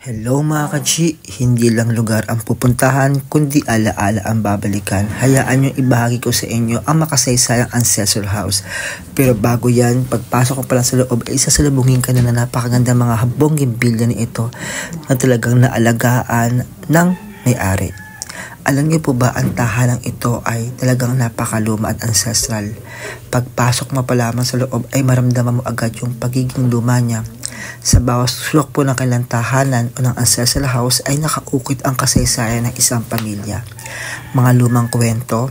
Hello mga ka-G, hindi lang lugar ang pupuntahan kundi alaala ang babalikan. Hayaan nyo ibahagi ko sa inyo ang makasaysayang ancestral house. Pero bago yan, pagpasok ko pa lang sa loob ay sasalubungin ka na napakaganda mga habong gimbilya ni ito na talagang naalagaan ng may-ari. Alam niyo po ba ang tahanang ito ay talagang napakaluma at ancestral. Pagpasok mo pa lamang sa loob ay maramdaman mo agad yung pagiging luma niya. Sa bawat sulok po ng kanilang tahanan o ng ancestral house ay nakaukit ang kasaysayan ng isang pamilya. Mga lumang kwento,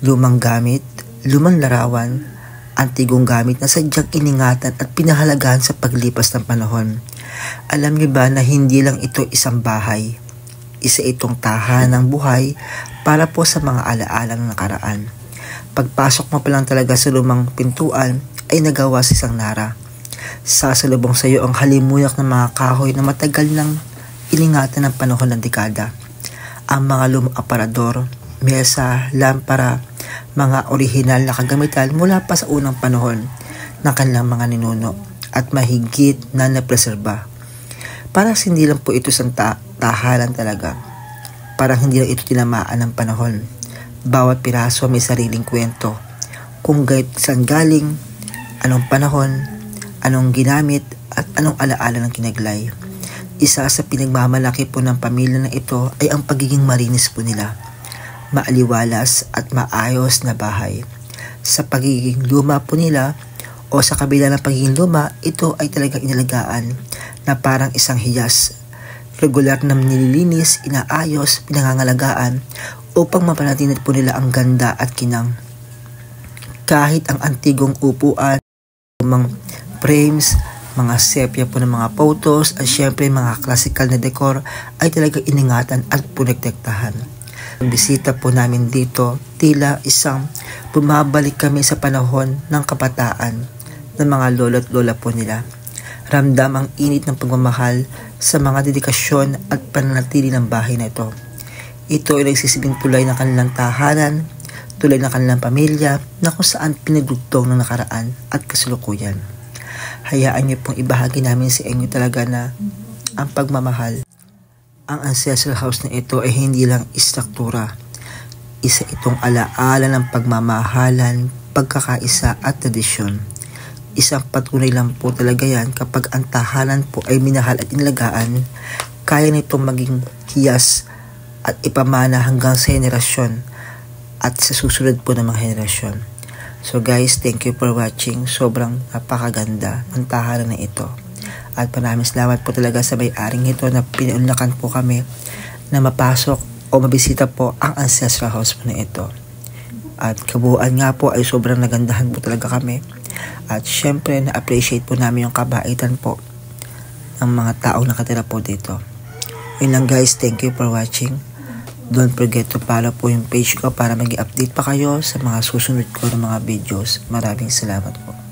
lumang gamit, lumang larawan, antigong gamit na sadyang iningatan at pinahalagahan sa paglipas ng panahon. Alam niyo ba na hindi lang ito isang bahay? Isa itong tahanang buhay para po sa mga alaala ng nakaraan. Pagpasok mo pa lang talaga sa lumang pintuan ay nagawa sa isang nara. Sasalubong sa iyo ang halimuyak ng mga kahoy na matagal nang iningatan ng panahon ng dekada. Ang mga lumang aparador, mesa, lampara, mga orihinal na kagamitan mula pa sa unang panahon ng kanilang mga ninuno at mahigit na napreserba. Parang hindi lang po ito isang tahanan talaga. Parang hindi lang ito tinamaan ng panahon. Bawat piraso may sariling kwento. Kung saan galing, anong panahon, anong ginamit, at anong alaala ng kinaglay. Isa sa pinagmamalaki po ng pamilya na ito ay ang pagiging marinis po nila. Maaliwalas at maayos na bahay. Sa pagiging luma po nila, o sa kabila ng pagiging luma, ito ay talagang inalagaan na parang isang hiyas. Regular na nililinis, inaayos, pinangangalagaan upang mapanatili po nila ang ganda at kinang. Kahit ang antigong upuan, mga frames, mga sepia po ng mga photos at syempre mga classical na decor ay talagang iningatan at protektahan. Ang bisita po namin dito, tila isang bumabalik kami sa panahon ng kabataan ng mga lolo at lola po nila. Ramdam ang init ng pagmamahal sa mga dedikasyon at pananatili ng bahay na ito. Ito ay nagsisilbing tulay ng kanilang tahanan, tulay ng kanilang pamilya na kung saan pinagdugtong ng nakaraan at kasalukuyan. Hayaan niyo pong ibahagi namin sa inyo talaga na ang pagmamahal. Ang ancestral house na ito ay hindi lang istruktura. Isa itong alaala ng pagmamahalan, pagkakaisa at tradisyon. Isang patunay lang po talaga yan kapag ang tahanan po ay minahal at inalagaan, kaya nitong maging hiyas at ipamana hanggang sa henerasyon at sa susunod po ng mga henerasyon. So guys, thank you for watching. Sobrang napakaganda ng tahanan na ito. At maraming salamat po talaga sa may-aring ito na pinunlakan po kami na mapasok o mabisita po ang ancestral house po na ito. At kabuuan nga po ay sobrang nagandahan po talaga kami. At syempre na-appreciate po namin yung kabaitan po ng mga taong nakatira po dito. Yun lang guys, thank you for watching. Don't forget to follow po yung page ko para mag-update pa kayo sa mga susunod ko ng mga videos. Maraming salamat po.